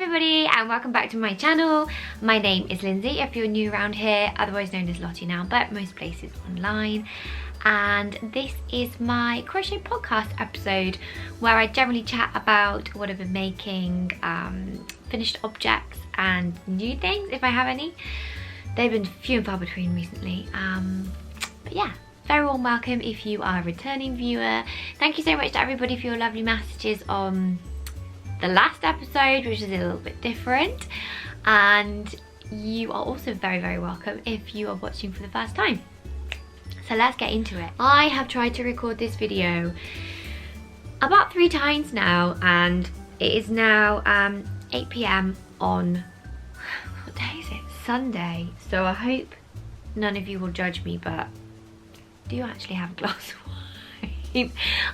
everybody and welcome back to my channel. My name is Lindsay if you're new around here, otherwise known as Lottie Albert, most places online. And this is my crochet podcast episode where I generally chat about what I've been making, finished objects and new things if I have any. They've been few and far between recently, but yeah, very warm welcome if you are a returning viewer. Thank you so much to everybody for your lovely messages on the last episode, which is a little bit different, and you are also very welcome if you are watching for the first time. So let's get into it. I have tried to record this video about 3 times now, and it is now 8 PM on, what day is it? Sunday. So I hope none of you will judge me, but do you actually have a glass of wine?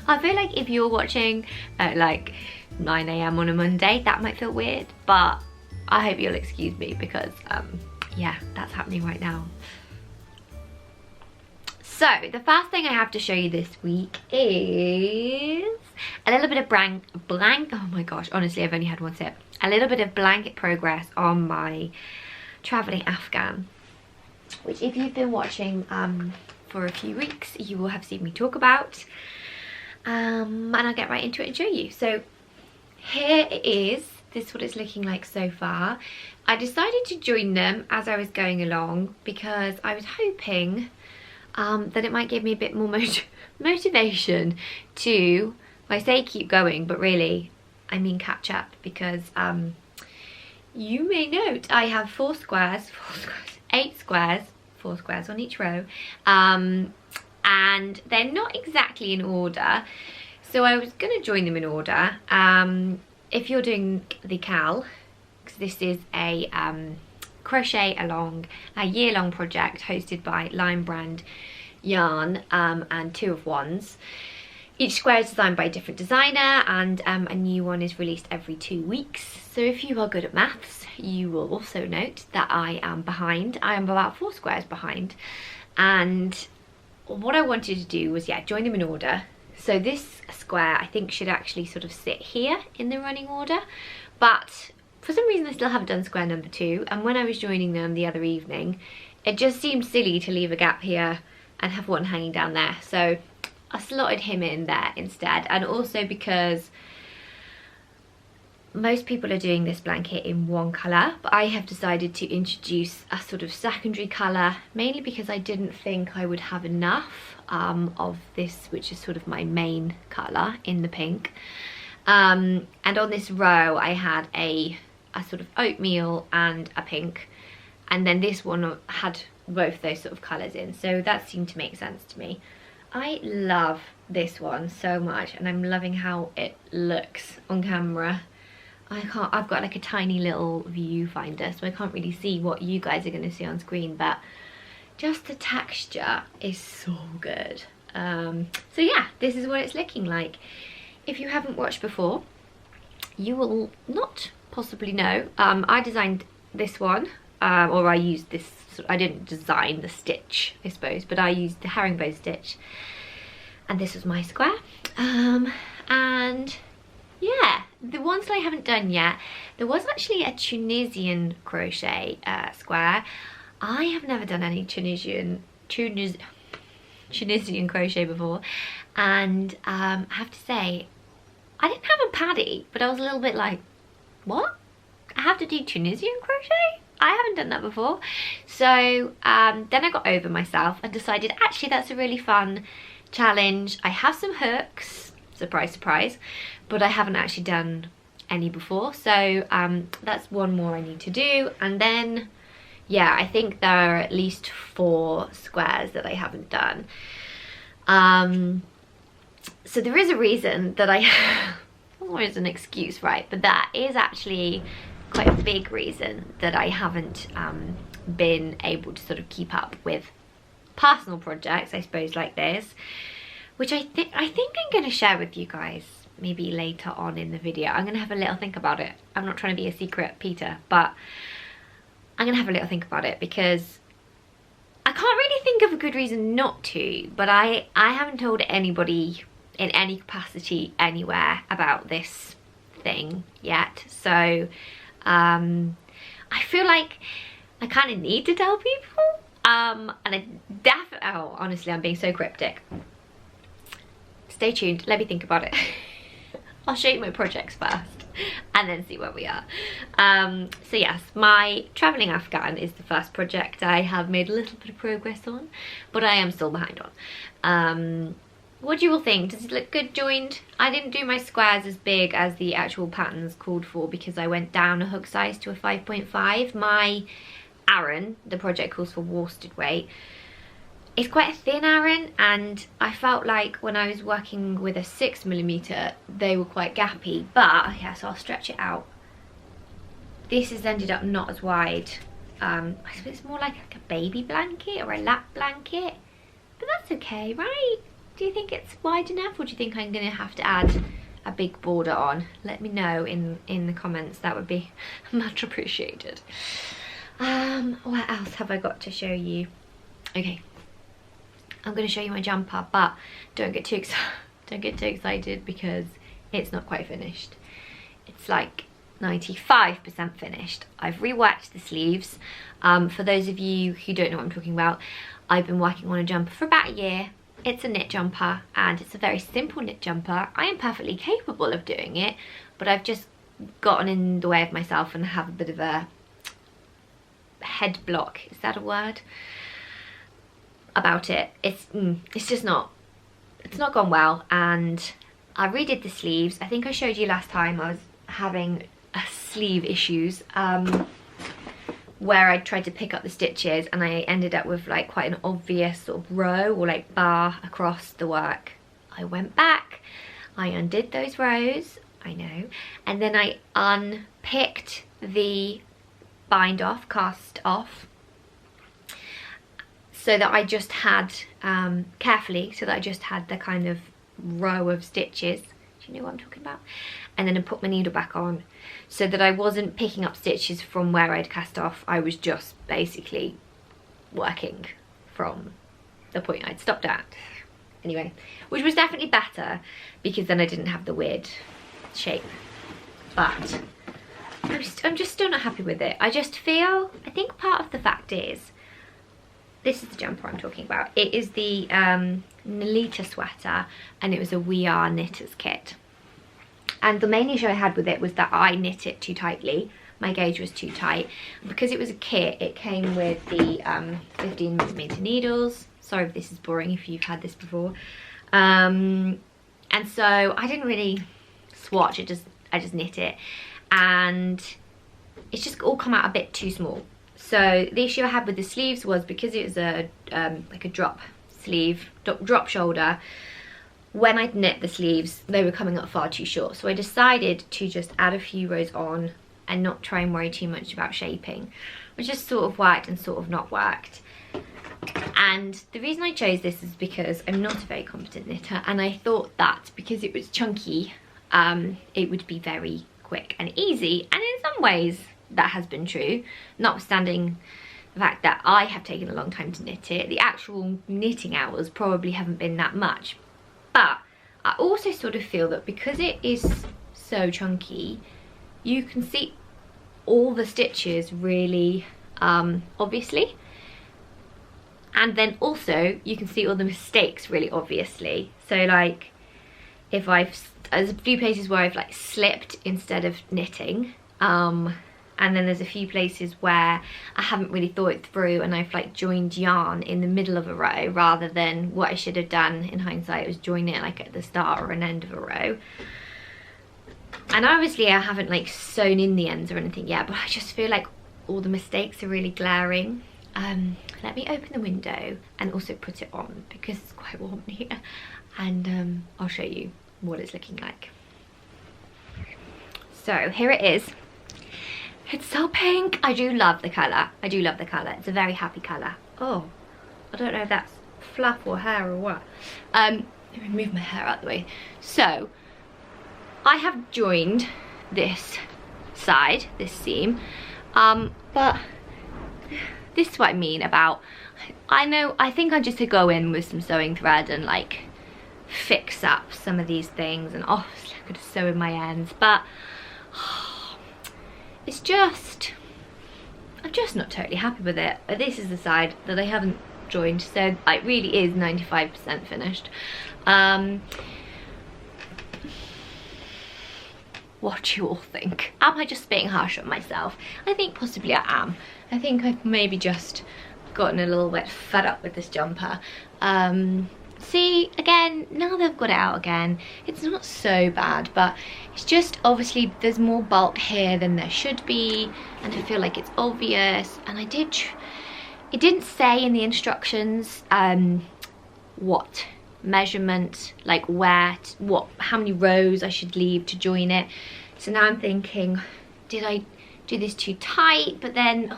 I feel like if you're watching at like 9 AM on a Monday, that might feel weird, but I hope you'll excuse me because yeah, that's happening right now. So the first thing I have to show you this week is a little bit of oh my gosh, honestly I've only had one sip. A little bit of blanket progress on my traveling afghan, which if you've been watching for a few weeks you will have seen me talk about, and I'll get right into it and show you. So here it is. This is what it's looking like so far. I decided to join them as I was going along because I was hoping that it might give me a bit more motivation to, I say keep going, but really I mean catch up, because you may note I have 8 squares, 4 squares on each row, and they're not exactly in order. So I was going to join them in order. If you're doing the Cal, because this is a crochet along a year-long project hosted by Lime Brand Yarn and 2 of Wands. Each square is designed by a different designer, and a new one is released every 2 weeks. So if you are good at maths, you will also note that I am behind. I am about 4 squares behind, and what I wanted to do was, yeah, join them in order. So this square I think should actually sort of sit here in the running order, but for some reason I still haven't done square number 2, and when I was joining them the other evening it just seemed silly to leave a gap here and have one hanging down there, so I slotted him in there instead. And also because most people are doing this blanket in one colour, but I have decided to introduce a sort of secondary colour, mainly because I didn't think I would have enough of this, which is sort of my main colour in the pink. And on this row I had a sort of oatmeal and a pink, and then this one had both those sort of colours in, so that seemed to make sense to me. I love this one so much, and I'm loving how it looks on camera. I've got like a tiny little viewfinder, so I can't really see what you guys are going to see on screen, but just the texture is so good. So yeah, this is what it's looking like. If you haven't watched before, you will not possibly know. I designed this one, or I used this, I didn't design the stitch I suppose, but I used the herringbone stitch, and this was my square. And yeah, the ones that I haven't done yet, there was actually a Tunisian crochet square. I have never done any Tunisian crochet before, and I have to say I didn't have a paddy, but I was a little bit like, what? I have to do Tunisian crochet? I haven't done that before. So then I got over myself and decided actually that's a really fun challenge. I have some hooks, surprise surprise, but I haven't actually done any before, so that's one more I need to do. And then yeah, I think there are at least 4 squares that I haven't done. So there is a reason that or is an excuse, right, but that is actually quite a big reason that I haven't been able to sort of keep up with personal projects, I suppose, like this, which I think I'm going to share with you guys maybe later on in the video. I'm going to have a little think about it. I'm not trying to be a secret Peter, but I'm going to have a little think about it because I can't really think of a good reason not to, but I haven't told anybody in any capacity anywhere about this thing yet. So I feel like I kind of need to tell people. And I definitely, oh, honestly, I'm being so cryptic. Stay tuned, let me think about it. I'll show you my projects first and then see where we are. So yes, my travelling afghan is the first project I have made a little bit of progress on, but I am still behind on. What do you all think? Does it look good joined? I didn't do my squares as big as the actual patterns called for because I went down a hook size to a 5.5. My Aran, the project calls for worsted weight, it's quite a thin Aran, and I felt like when I was working with a 6mm they were quite gappy, but yeah, so I'll stretch it out. This has ended up not as wide. I suppose it's more like a baby blanket or a lap blanket, but that's okay, right? Do you think it's wide enough, or do you think I'm gonna have to add a big border on? Let me know in the comments, that would be much appreciated. What else have I got to show you? Okay, I'm going to show you my jumper, but don't get too excited because it's not quite finished. It's like 95% finished. I've reworked the sleeves. For those of you who don't know what I'm talking about, I've been working on a jumper for about a year. It's a knit jumper, and it's a very simple knit jumper. I am perfectly capable of doing it, but I've just gotten in the way of myself and have a bit of a head block, is that a word, about it. It's just not, it's not gone well, and I redid the sleeves. I think I showed you last time I was having sleeve issues where I tried to pick up the stitches and I ended up with like quite an obvious sort of row or like bar across the work. I went back, I undid those rows, I know, and then I unpicked the bind off, cast off, so that I just had, carefully, so that I just had the kind of row of stitches. Do you know what I'm talking about? And then I put my needle back on so that I wasn't picking up stitches from where I'd cast off. I was just basically working from the point I'd stopped at. Anyway, which was definitely better because then I didn't have the weird shape. But I'm just still not happy with it. I think part of the fact is, this is the jumper I'm talking about. It is the Nelita sweater, and it was a We Are Knitters kit. And the main issue I had with it was that I knit it too tightly. My gauge was too tight. Because it was a kit, it came with the 15mm needles. Sorry if this is boring if you've had this before. And so I didn't really swatch, I just knit it. And it's just all come out a bit too small. So the issue I had with the sleeves was because it was a like a drop sleeve, drop shoulder, when I'd knit the sleeves they were coming up far too short. So I decided to just add a few rows on and not try and worry too much about shaping, which just sort of worked and sort of not worked. And the reason I chose this is because I'm not a very competent knitter, and I thought that because it was chunky, it would be very quick and easy, and in some ways that has been true, notwithstanding the fact that I have taken a long time to knit it. The actual knitting hours probably haven't been that much, but I also sort of feel that because it is so chunky, you can see all the stitches really obviously, and then also you can see all the mistakes really obviously. So like if there's a few places where I've like slipped instead of knitting, and then there's a few places where I haven't really thought it through and I've like joined yarn in the middle of a row rather than what I should have done in hindsight was join it like at the start or an end of a row. And obviously I haven't like sewn in the ends or anything yet, but I just feel like all the mistakes are really glaring. Let me open the window and also put it on because it's quite warm here, and I'll show you what it's looking like. So here it is. It's so pink. I do love the colour. I do love the colour. It's a very happy colour. Oh, I don't know if that's fluff or hair or what. Let me move my hair out of the way. So I have joined this side, this seam, but this is what I mean about, I think I just to go in with some sewing thread and like fix up some of these things, and obviously I'm going to sew in my ends, but it's just, I'm just not totally happy with it. This is the side that I haven't joined, so it really is 95% finished. What do you all think? Am I just being harsh on myself? I think possibly I am. I think I've maybe just gotten a little bit fed up with this jumper. See, again, now that I've got it out again, it's not so bad, but it's just obviously there's more bulk here than there should be, and I feel like it's obvious. And it didn't say in the instructions what measurement, like how many rows I should leave to join it. So now I'm thinking, did I do this too tight? But then,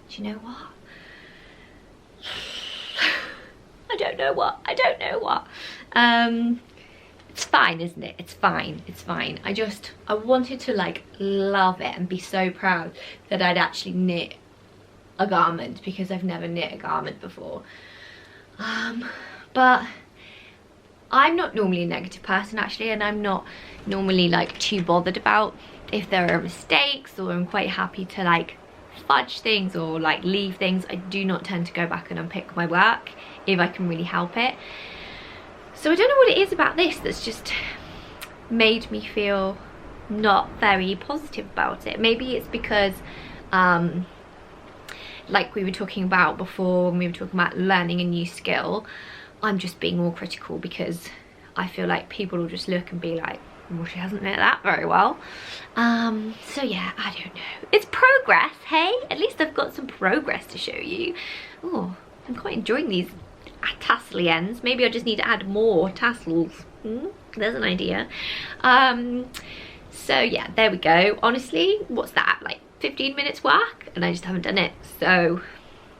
do you know what? I don't know what. It's fine, isn't it? It's fine. I wanted to like love it and be so proud that I'd actually knit a garment, because I've never knit a garment before. But I'm not normally a negative person actually, and I'm not normally like too bothered about if there are mistakes, or I'm quite happy to like fudge things or like leave things. I do not tend to go back and unpick my work if I can really help it. So I don't know what it is about this that's just made me feel not very positive about it. Maybe it's because like we were talking about before when we were talking about learning a new skill, I'm just being more critical because I feel like people will just look and be like, well, she hasn't knit that very well. So yeah, I don't know. It's progress, hey? At least I've got some progress to show you. Oh, I'm quite enjoying these tassely ends. Maybe I just need to add more tassels. There's an idea. So yeah, there we go. Honestly, what's that? Like 15 minutes work? And I just haven't done it. So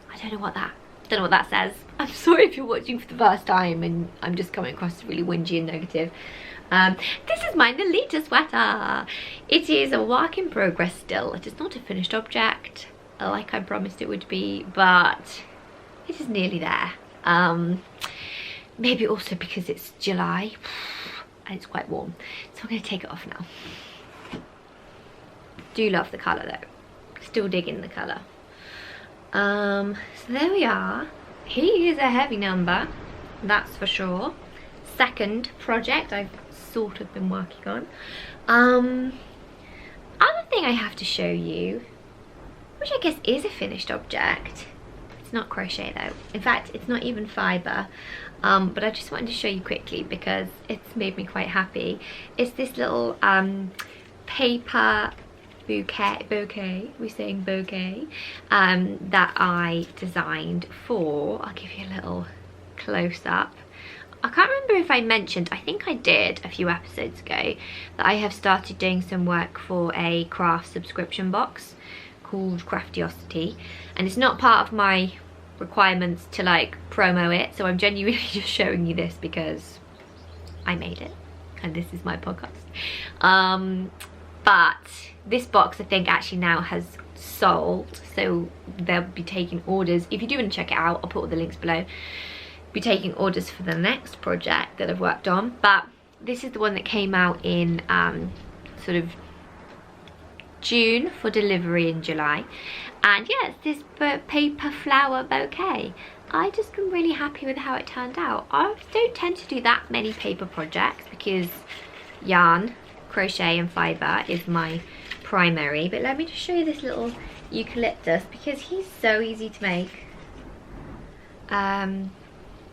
I don't know what that says. I'm sorry if you're watching for the first time and I'm just coming across really whingy and negative. This is my Nelita sweater. It is a work in progress still. It is not a finished object like I promised it would be, but it is nearly there. Maybe also because it's July and it's quite warm, so I'm going to take it off now. Do love the colour though, still digging the colour. So there we are. He is a heavy number, that's for sure. Second project I've sort of been working on. Other thing I have to show you, which I guess is a finished object. It's not crochet though. In fact, it's not even fibre. But I just wanted to show you quickly because it's made me quite happy. It's this little paper bouquet, we're saying bouquet, that I designed for, I'll give you a little close-up. I can't remember if I mentioned, I think I did a few episodes ago, that I have started doing some work for a craft subscription box called Craftiosity, and it's not part of my requirements to like promo it, so I'm genuinely just showing you this because I made it and this is my podcast. But this box I think actually now has sold, so they'll be taking orders. If you do want to check it out, I'll put all the links below. Be taking orders for the next project that I've worked on, but this is the one that came out in sort of June for delivery in July. And yeah, it's this paper flower bouquet. I just am really happy with how it turned out. I don't tend to do that many paper projects because yarn, crochet and fibre is my primary, but let me just show you this little eucalyptus because he's so easy to make.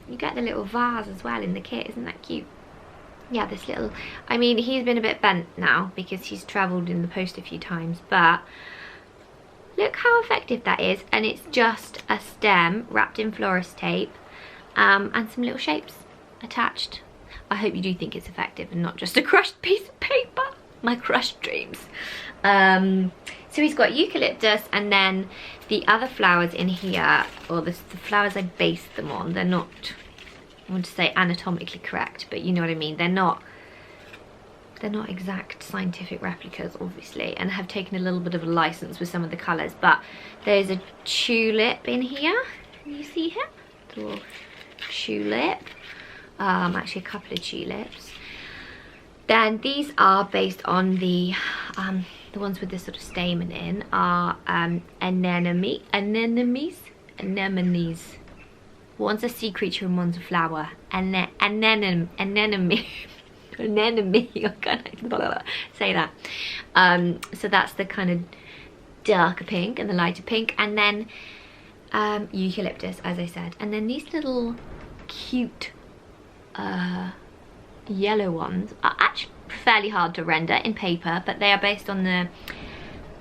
You get the little vase as well in the kit, isn't that cute? Yeah, this little, I mean, he's been a bit bent now because he's travelled in the post a few times, but look how effective that is. And it's just a stem wrapped in florist tape and some little shapes attached. I hope you do think it's effective and not just a crushed piece of paper. My crushed dreams. So he's got eucalyptus, and then the other flowers in here, or the flowers I based them on, they're not, I want to say anatomically correct, but you know what I mean. They're not exact scientific replicas, obviously, and have taken a little bit of a license with some of the colours. But there's a tulip in here. Can you see him? A little tulip. Actually a couple of tulips. Then these are based on the the ones with this sort of stamen in, are anemones. One's a sea creature and one's a flower. Anemone. Anemone. I can't say that. So that's the kind of darker pink and the lighter pink, and then eucalyptus, as I said, and then these little cute yellow ones are actually fairly hard to render in paper, but they are based on the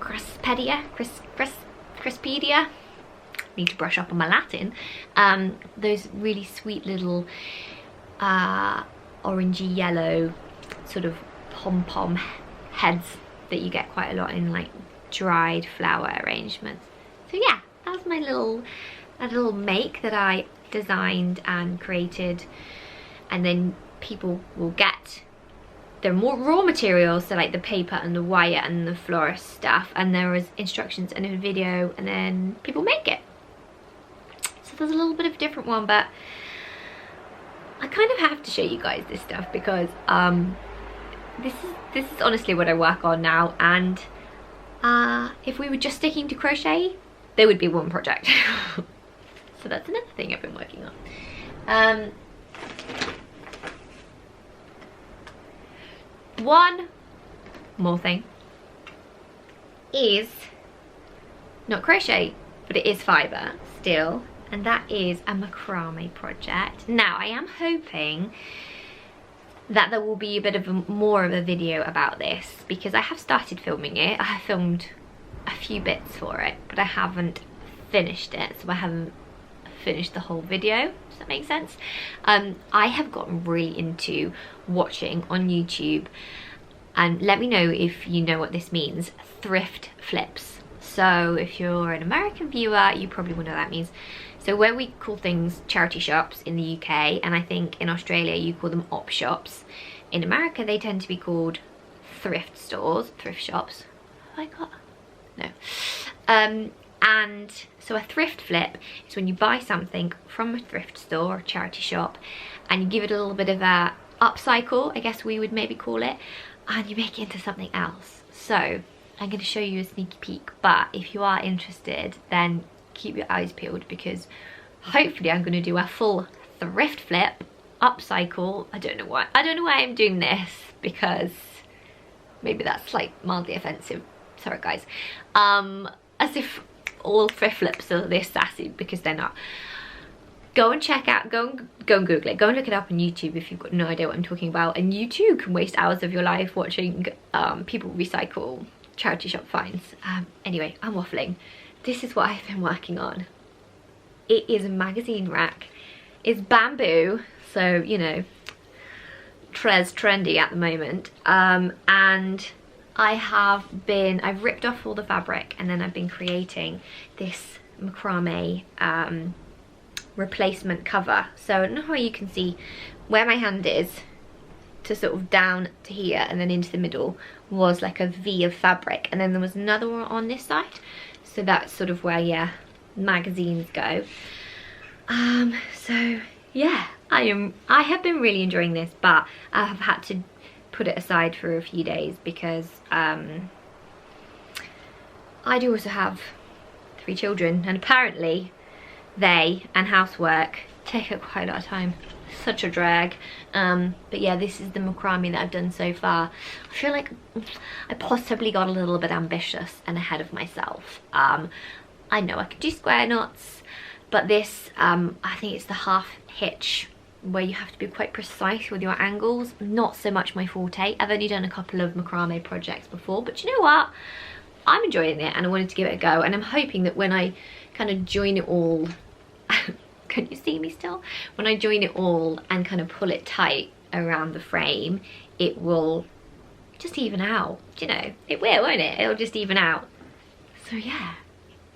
Crispedia. Need to brush up on my Latin. Those really sweet little orangey yellow sort of pom-pom heads that you get quite a lot in like dried flower arrangements. So yeah, that was my little make that I designed and created, and then people will get the more raw materials, so like the paper and the wire and the florist stuff, and there was instructions and a video, and then people make it. So there's a little bit of a different one, but I kind of have to show you guys this stuff because this is honestly what I work on now, and if we were just sticking to crochet, there would be one project. So that's another thing I've been working on. One more thing is not crochet, but it is fibre still, and that is a macrame project. Now I am hoping that there will be a bit of more of a video about this, because I have started filming it. I have filmed a few bits for it, but I haven't finished it, so I haven't finished the whole video. Does that make sense? I have gotten really into watching on YouTube, and let me know if you know what this means, thrift flips. So if you're an American viewer, you probably will know what that means. So where we call things charity shops in the UK, and I think in Australia you call them op shops. In America they tend to be called thrift stores, thrift shops. Have I got? No. And so a thrift flip is when you buy something from a thrift store or charity shop and you give it a little bit of a upcycle, I guess we would maybe call it, and you make it into something else. So I'm going to show you a sneaky peek, but if you are interested, then keep your eyes peeled, because hopefully I'm going to do a full thrift flip, upcycle. I don't know why I'm doing this, because maybe that's like mildly offensive. Sorry guys. As if all thrift flips are this sassy, because they're not. Go and check out, go and Google it, go and look it up on YouTube if you've got no idea what I'm talking about, and you too can waste hours of your life watching people recycle charity shop finds. Anyway, I'm waffling. This is what I've been working on. It is a magazine rack. It's bamboo, so you know, trendy at the moment, and I've ripped off all the fabric, and then I've been creating this macrame replacement cover. So I don't know how you can see where my hand is to sort of down to here, and then into the middle was like a V of fabric, and then there was another one on this side. So that's sort of where, yeah, magazines go. So yeah, I have been really enjoying this, but I have had to put it aside for a few days because I do also have 3 children, and apparently they and housework take up quite a lot of time. Such a drag. But yeah, this is the macrame that I've done so far. I feel like I possibly got a little bit ambitious and ahead of myself. I know I could do square knots, but this I think it's the half hitch where you have to be quite precise with your angles. Not so much my forte. I've only done a couple of macrame projects before, but you know what, I'm enjoying it and I wanted to give it a go, and I'm hoping that when I kind of join it all can you see me still? When I join it all and kind of pull it tight around the frame, it will just even out, you know. It will, won't it? It'll just even out. So yeah,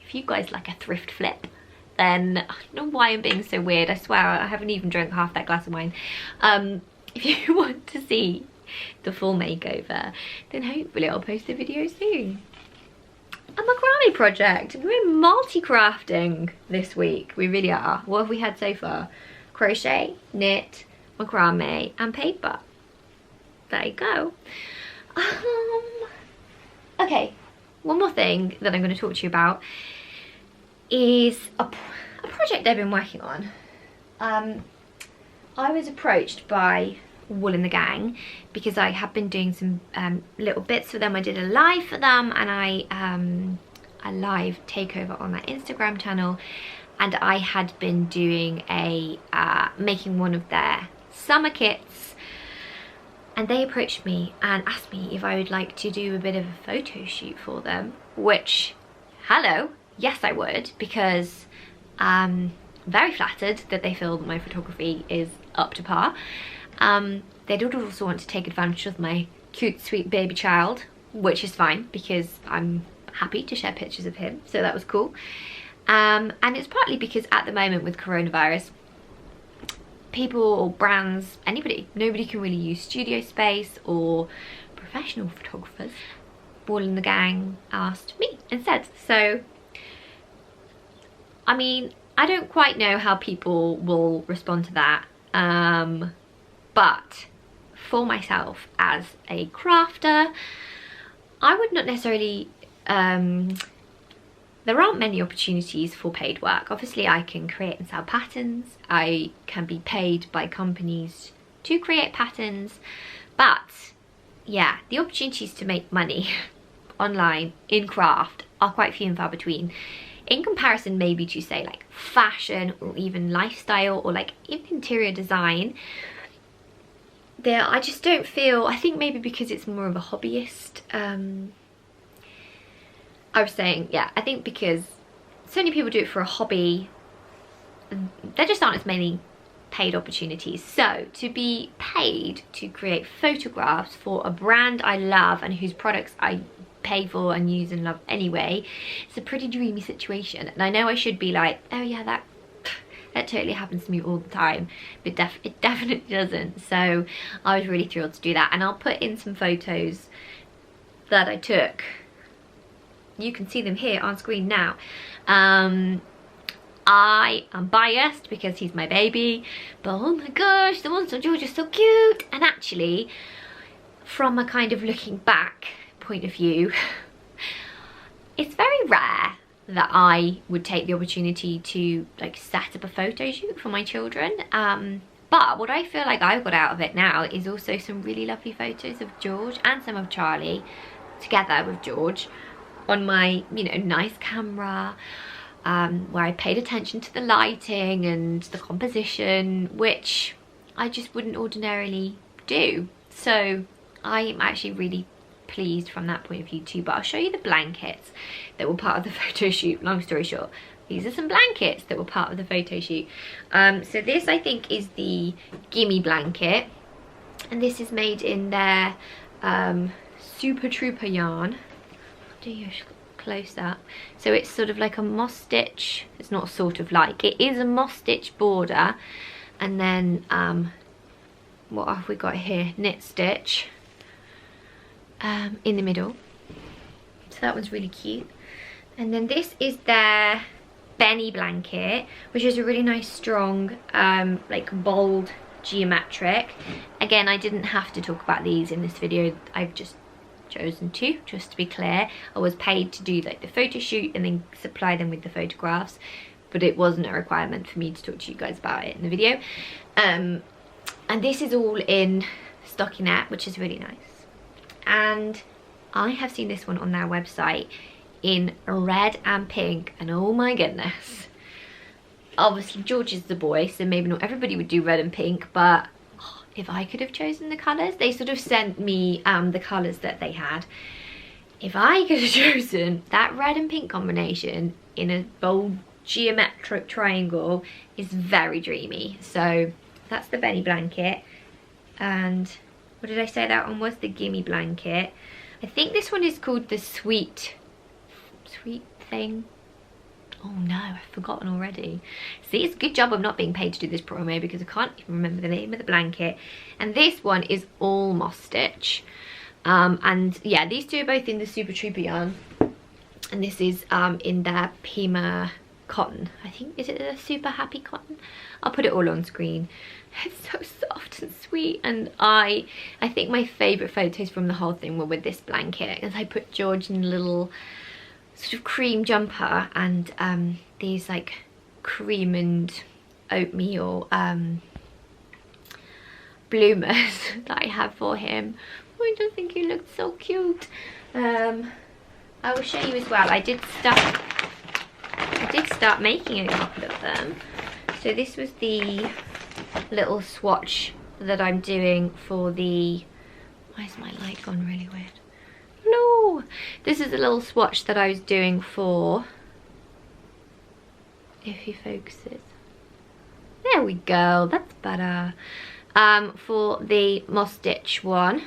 if you guys like a thrift flip, then I don't know why I'm being so weird. I swear I haven't even drunk half that glass of wine. If you want to see the full makeover, then hopefully I'll post a video soon. A macrame project. We're multi-crafting this week. We really are. What have we had so far? Crochet, knit, macrame, and paper. There you go. Okay, one more thing that I'm going to talk to you about is a project I've been working on. I was approached by Wool and the Gang because I have been doing some little bits for them. I did a live for them, and a live takeover on their Instagram channel, and I had been doing a making one of their summer kits, and they approached me and asked me if I would like to do a bit of a photo shoot for them, which, hello, yes I would, because very flattered that they feel that my photography is up to par. They did also want to take advantage of my cute sweet baby child, which is fine because I'm happy to share pictures of him, so that was cool. And it's partly because at the moment with coronavirus, people or brands, nobody can really use studio space or professional photographers. Wool and the Gang asked me instead. So, I mean, I don't quite know how people will respond to that, but for myself as a crafter, I would not necessarily, there aren't many opportunities for paid work. Obviously I can create and sell patterns, I can be paid by companies to create patterns, but yeah, the opportunities to make money online in craft are quite few and far between, in comparison maybe to say like fashion or even lifestyle or like even interior design. There, I just don't feel, I think maybe because it's more of a hobbyist, I was saying, yeah, I think because so many people do it for a hobby, there just aren't as many paid opportunities. So to be paid to create photographs for a brand I love and whose products I pay for and use and love anyway, it's a pretty dreamy situation. And I know I should be like, oh yeah, that totally happens to me all the time, but it definitely doesn't. So I was really thrilled to do that, and I'll put in some photos that I took. You can see them here on screen now. I am biased because he's my baby, but oh my gosh, the ones on George are so cute. And actually, from a kind of looking back point of view, it's very rare that I would take the opportunity to like set up a photo shoot for my children. But what I feel like I've got out of it now is also some really lovely photos of George and some of Charlie together with George on my, you know, nice camera, where I paid attention to the lighting and the composition, which I just wouldn't ordinarily do. So I am actually really pleased from that point of view too. But I'll show you the blankets that were part of the photo shoot. Long story short, these are some blankets that were part of the photo shoot. So this I think is the Gimme blanket, and this is made in their Super Trooper yarn. I'll do you close up. So it's sort of like a moss stitch. It's not sort of like, it is a moss stitch border, and then what have we got here? Knit stitch in the middle. So that one's really cute. And then this is their Benny blanket, which is a really nice strong like bold geometric. Again, I didn't have to talk about these in this video, I've just chosen to, just to be clear. I was paid to do like the photo shoot and then supply them with the photographs, but it wasn't a requirement for me to talk to you guys about it in the video. And this is all in stockinette, which is really nice. And I have seen this one on their website in red and pink, and oh my goodness, obviously George is the boy, so maybe not everybody would do red and pink, but oh, if I could have chosen the colours, they sort of sent me the colours that they had. If I could have chosen that red and pink combination in a bold geometric triangle, is very dreamy. So that's the Benny blanket. And what did I say that one was? The Gimme blanket. I think this one is called the Sweet Thing. Oh no, I've forgotten already. See, it's a good job I'm not being paid to do this promo because I can't even remember the name of the blanket. And this one is all moss stitch. And yeah, these two are both in the Super Trooper yarn. And this is in their Pima cotton. I think, is it a super happy cotton? I'll put it all on screen. It's so soft and sweet, and I think my favourite photos from the whole thing were with this blanket, as I put George in a little sort of cream jumper and these like cream and oatmeal bloomers that I have for him. I just think he looked so cute. I will show you as well. I did start making a couple of them. So this was the little swatch that I'm doing for the, why is my light gone really weird? No, this is a little swatch that I was doing for, if he focuses, there we go, that's better. For the moss stitch one,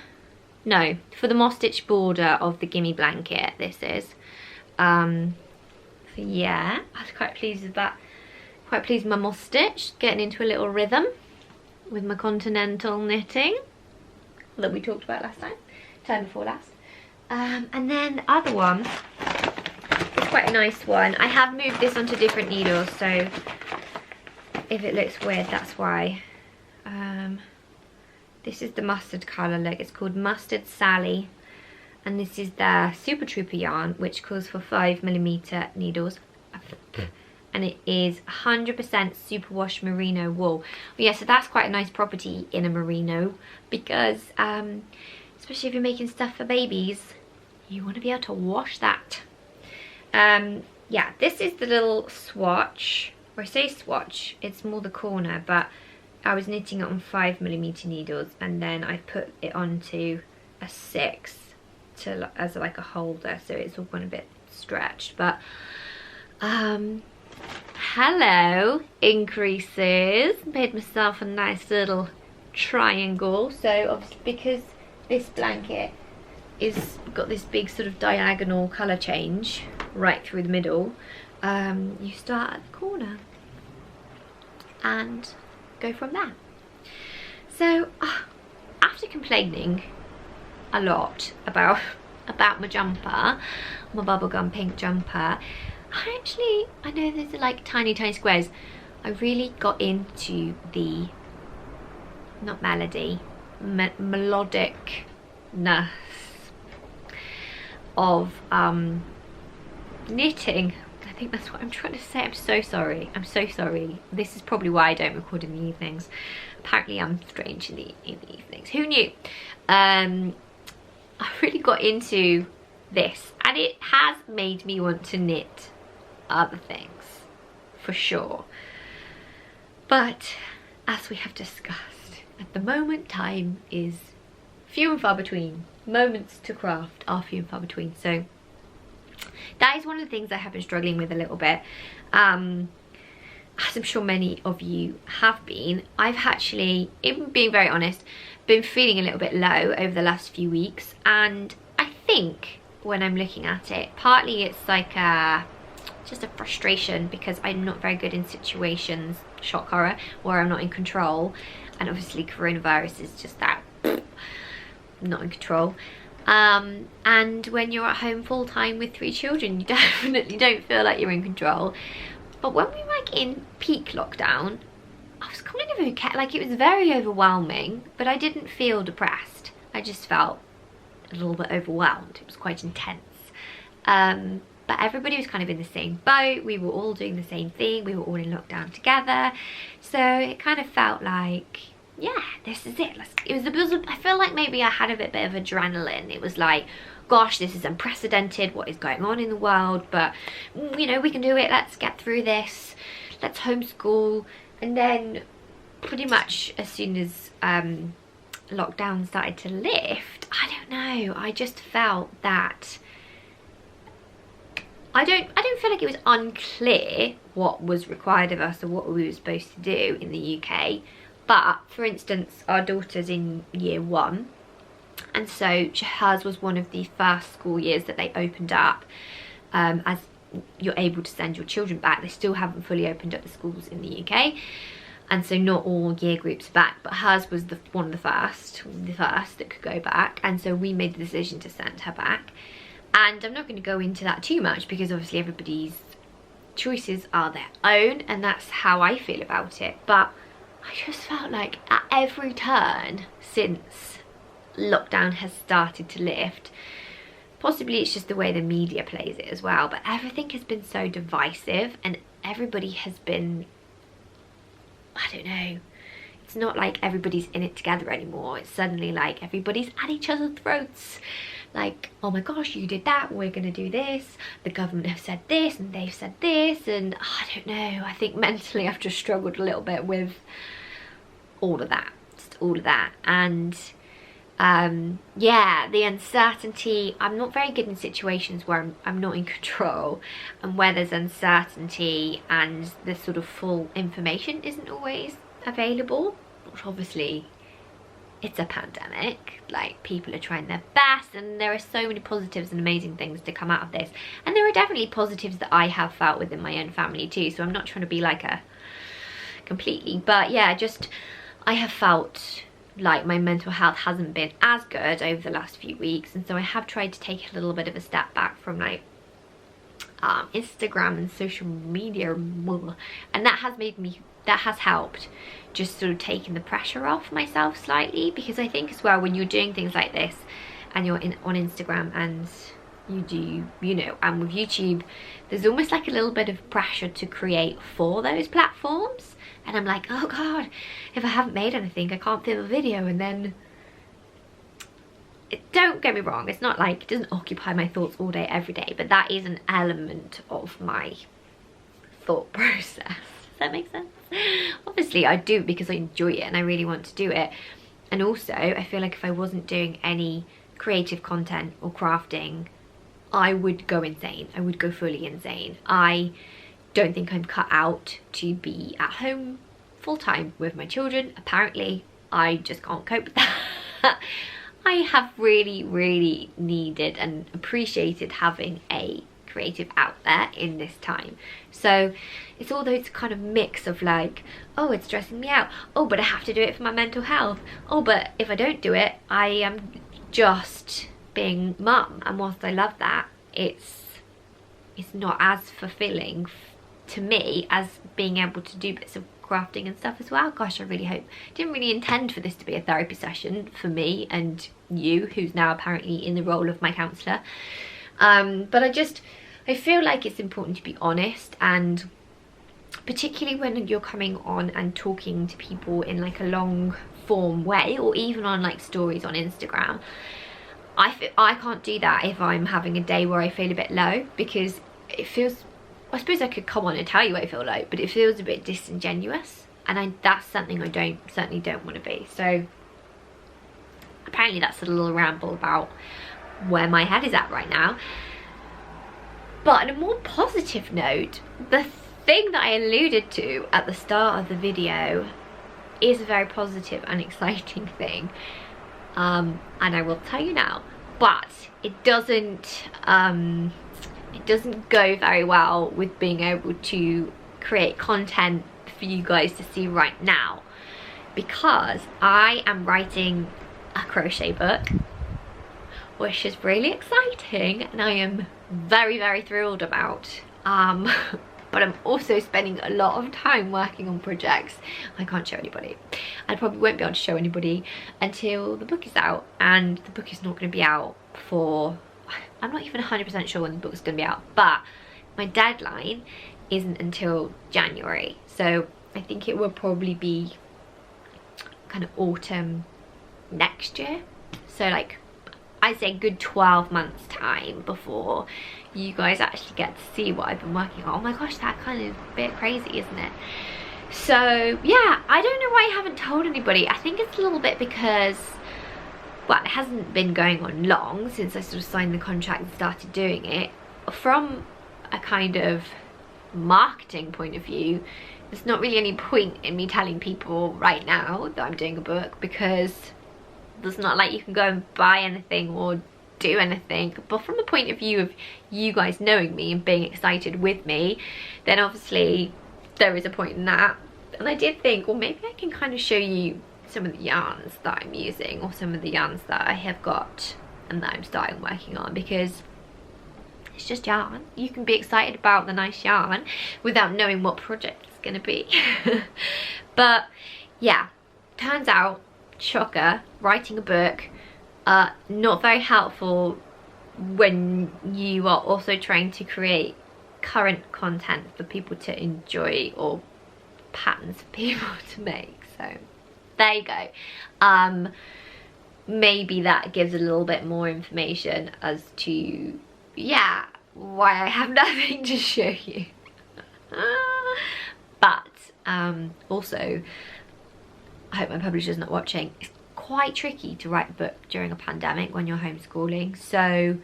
no, for the moss stitch border of the gimme blanket, this is. So yeah, I was quite pleased with that. Quite pleased with my moss stitch, getting into a little rhythm with my continental knitting that we talked about last time before last. And then the other one is quite a nice one. I have moved this onto different needles, so if it looks weird, that's why. This is the mustard colour, look, it's called Mustard Sally, and this is the Super Trooper yarn, which calls for 5mm needles, and it is 100% superwash merino wool. Yeah, so that's quite a nice property in a merino, because especially if you're making stuff for babies, you want to be able to wash that. Yeah, this is the little swatch, or I say swatch, it's more the corner, but I was knitting it on 5mm needles, and then I put it onto a 6 as like a holder, so it's all gone a bit stretched. But hello, increases. Made myself a nice little triangle. So obviously, because this blanket is got this big sort of diagonal colour change right through the middle, you start at the corner and go from there. So after complaining a lot about my jumper, my bubblegum pink jumper, I know these are like tiny squares. I really got into the, not melody, melodicness of knitting. I think that's what I'm trying to say. I'm so sorry. I'm so sorry. This is probably why I don't record in the evenings. Apparently I'm strange in the evenings. Who knew? I really got into this, and it has made me want to knit other things, for sure. But as we have discussed, at the moment time is few and far between. Moments to craft are few and far between. So that is one of the things I have been struggling with a little bit. As I'm sure many of you have been, I've actually, even being very honest, been feeling a little bit low over the last few weeks, and I think when I'm looking at it, partly it's like just a frustration because I'm not very good in situations, shock horror, where I'm not in control, and obviously coronavirus is just that, not in control. And when you're at home full-time with 3 children, you definitely don't feel like you're in control. But when we were like in peak lockdown, I was kind of okay. Like, it was very overwhelming, but I didn't feel depressed. I just felt a little bit overwhelmed. It was quite intense. But everybody was kind of in the same boat. We were all doing the same thing. We were all in lockdown together. So it kind of felt like, yeah, this is it. I feel like maybe I had a bit of adrenaline. It was like, gosh, this is unprecedented, what is going on in the world, but you know, we can do it, let's get through this, let's homeschool. And then pretty much as soon as lockdown started to lift, I don't know, I just felt that I don't feel like it was unclear what was required of us or what we were supposed to do in the UK. But for instance, our daughter's in year 1, and so hers was one of the first school years that they opened up, as you're able to send your children back. They still haven't fully opened up the schools in the UK, and so not all year groups are back, but hers was one of the first that could go back, and so we made the decision to send her back. And I'm not going to go into that too much because obviously everybody's choices are their own, and that's how I feel about it. But I just felt like at every turn since lockdown has started to lift, possibly it's just the way the media plays it as well, but everything has been so divisive, and everybody has been, I don't know, it's not like everybody's in it together anymore. It's suddenly like everybody's at each other's throats. Like, oh my gosh, you did that, we're gonna do this, the government have said this and they've said this, and I don't know, I think mentally I've just struggled a little bit with all of that, just all of that. And yeah, the uncertainty, I'm not very good in situations where I'm not in control, and where there's uncertainty and the sort of full information isn't always available, which obviously it's a pandemic, like people are trying their best, and there are so many positives and amazing things to come out of this, and there are definitely positives that I have felt within my own family too, so I'm not trying to be like a completely, but yeah, just I have felt like my mental health hasn't been as good over the last few weeks, and so I have tried to take a little bit of a step back from like Instagram and social media, and that has helped just sort of taking the pressure off myself slightly, because I think as well when you're doing things like this and you're on Instagram and you do, you know, and with YouTube, there's almost like a little bit of pressure to create for those platforms, and I'm like, oh god, if I haven't made anything I can't film a video. And then don't get me wrong, it's not like it doesn't occupy my thoughts all day every day, but that is an element of my thought process. Does that make sense? Obviously I do because I enjoy it and I really want to do it, and also I feel like if I wasn't doing any creative content or crafting, I would go insane. I would go fully insane. I don't think I'm cut out to be at home full-time with my children. Apparently I just can't cope with that. I have really needed and appreciated having a creative outlet in this time. So it's all those kind of mix of like, oh, it's stressing me out, oh, but I have to do it for my mental health, oh, but if I don't do it I am just being mum, and whilst I love that, it's not as fulfilling to me as being able to do bits of crafting and stuff as well. Gosh, I really hope, didn't really intend for this to be a therapy session for me and you, who's now apparently in the role of my counsellor, but I feel like it's important to be honest, and particularly when you're coming on and talking to people in like a long form way, or even on like stories on Instagram. I can't do that if I'm having a day where I feel a bit low, because it feels, I suppose I could come on and tell you I feel low, but it feels a bit disingenuous, and that's something I certainly don't want to be. So apparently that's a little ramble about where my head is at right now. But on a more positive note, the thing that I alluded to at the start of the video is a very positive and exciting thing, and I will tell you now, but it doesn't go very well with being able to create content for you guys to see right now, because I am writing a crochet book, which is really exciting and I am very thrilled about, but I'm also spending a lot of time working on projects I can't show anybody. I probably won't be able to show anybody until the book is out, and the book is not going to be out for, I'm not even 100% sure when the book's going to be out, but my deadline isn't until January, so I think it will probably be kind of autumn next year, so like I'd say a good 12 months time before you guys actually get to see what I've been working on. Oh my gosh, that kind of a bit crazy, isn't it? So yeah, I don't know why I haven't told anybody. I think it's a little bit because, well, it hasn't been going on long since I sort of signed the contract and started doing it. From a kind of marketing point of view, there's not really any point in me telling people right now that I'm doing a book, because there's not like you can go and buy anything or do anything. But from the point of view of you guys knowing me and being excited with me, then obviously there is a point in that. And I did think, well, maybe I can kind of show you some of the yarns that I'm using, or some of the yarns that I have got and that I'm starting working on, because It's just yarn. You can be excited about the nice yarn without knowing what project it's going to be. But yeah, turns out, shocker, writing a book, not very helpful when you are also trying to create current content for people to enjoy, or patterns for people to make. So there you go. Maybe that gives a little bit more information as to, yeah, why I have nothing to show you. But also, I hope my publisher's not watching, it's quite tricky to write a book during a pandemic when you're homeschooling. So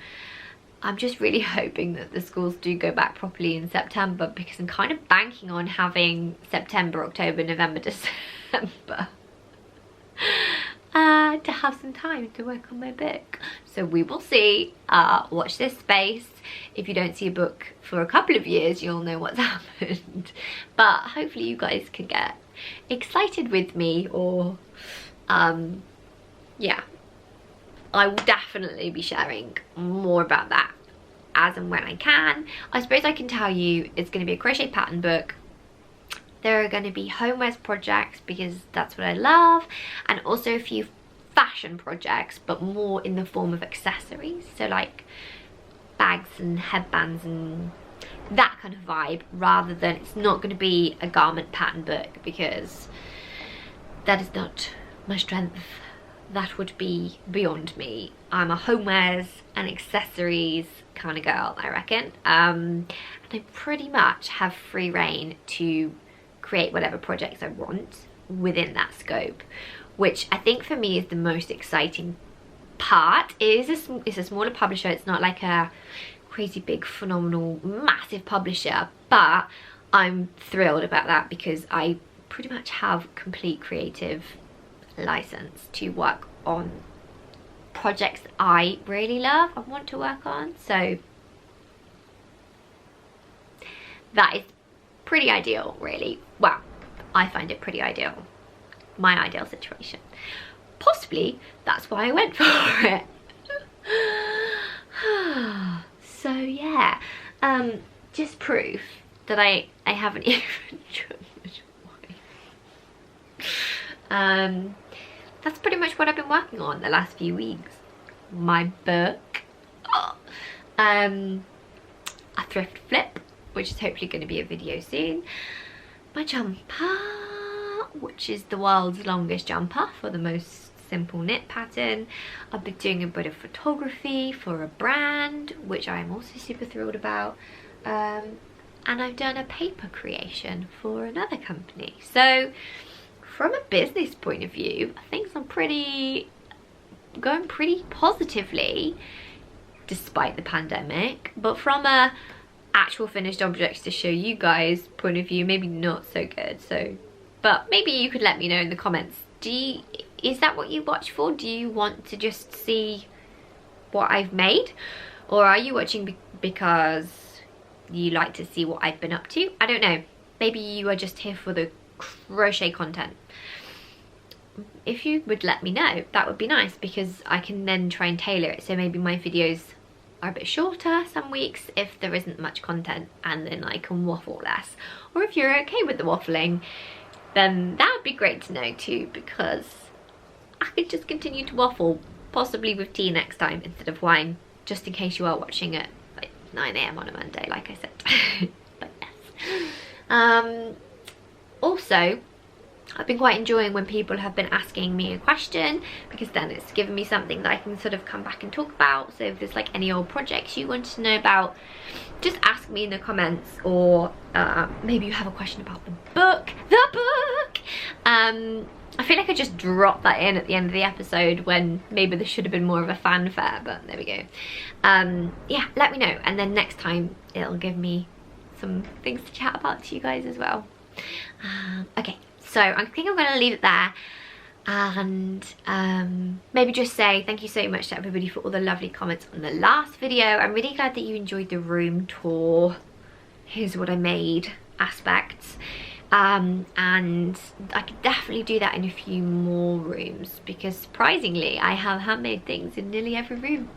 I'm just really hoping that the schools do go back properly in September, because I'm kind of banking on having September, October, November, December to have some time to work on my book. So we will see. Watch this space. If you don't see a book for a couple of years, you'll know what's happened. But hopefully you guys can get excited with me, or yeah, I will definitely be sharing more about that as and when I can. I suppose I can tell you it's going to be a crochet pattern book. There are going to be homewares projects, because that's what I love, and also a few fashion projects, but more in the form of accessories, so like bags and headbands and that kind of vibe, rather than, it's not going to be a garment pattern book, because that is not my strength. That would be beyond me. I'm a homewares and accessories kind of girl, I reckon. And I pretty much have free reign to create whatever projects I want within that scope, which I think for me is the most exciting part. It's a smaller publisher. It's not like a crazy big phenomenal massive publisher, but I'm thrilled about that, because I pretty much have complete creative license to work on projects that I really love and want to work on. So that is pretty ideal, really. Well, I find it pretty ideal. My ideal situation. Possibly that's why I went for it. So yeah, just proof that I haven't even drunk wine. That's pretty much what I've been working on the last few weeks. My book, a thrift flip, which is hopefully going to be a video soon, my jumper, which is the world's longest jumper for the most simple knit pattern. I've been doing a bit of photography for a brand, which I'm also super thrilled about, and I've done a paper creation for another company. So from a business point of view, things are going pretty positively despite the pandemic, but from a actual finished objects to show you guys point of view, maybe not so good. So, but maybe you could let me know in the comments, is that what you watch for? Do you want to just see what I've made, or are you watching because you like to see what I've been up to? I don't know, maybe you are just here for the crochet content. If you would let me know, that would be nice, because I can then try and tailor it, so maybe my videos are a bit shorter some weeks if there isn't much content, and then I can waffle less. Or if you're okay with the waffling, then that would be great to know too, because I could just continue to waffle, possibly with tea next time instead of wine, just in case you are watching at like 9 AM on a Monday, like I said. But yes. Also, I've been quite enjoying when people have been asking me a question, because then it's given me something that I can sort of come back and talk about. So if there's like any old projects you wanted to know about, just ask me in the comments, or maybe you have a question about the book. I feel like I just dropped that in at the end of the episode when maybe there should have been more of a fanfare, but there we go. Yeah, let me know, and then next time it'll give me some things to chat about to you guys as well. Okay, so I think I'm going to leave it there, and maybe just say thank you so much to everybody for all the lovely comments on the last video. I'm really glad that you enjoyed the room tour, here's what I made aspects, and I could definitely do that in a few more rooms, because surprisingly I have handmade things in nearly every room.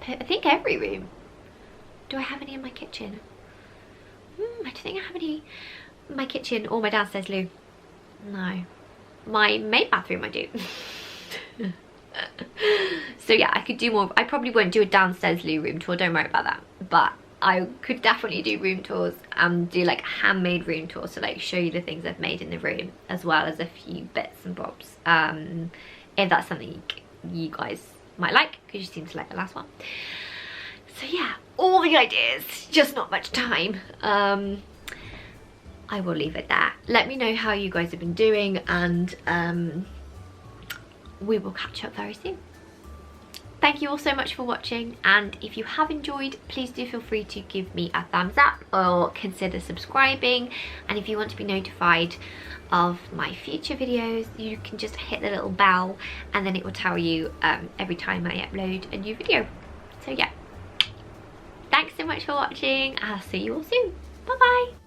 I think every room. Do I have any in my kitchen? I don't think I have any in my kitchen or my downstairs loo. No. My main bathroom I do. So yeah, I could do more. I probably won't do a downstairs loo room tour, don't worry about that. But I could definitely do room tours and do like handmade room tours to like show you the things I've made in the room, as well as a few bits and bobs. If that's something you guys might like, because you seem to like the last one. So yeah, all the ideas, just not much time. I will leave it there. Let me know how you guys have been doing, and we will catch up very soon. Thank you all so much for watching, and if you have enjoyed, please do feel free to give me a thumbs up or consider subscribing. And if you want to be notified of my future videos, you can just hit the little bell and then it will tell you every time I upload a new video. So yeah, thanks so much for watching. I'll see you all soon. Bye bye.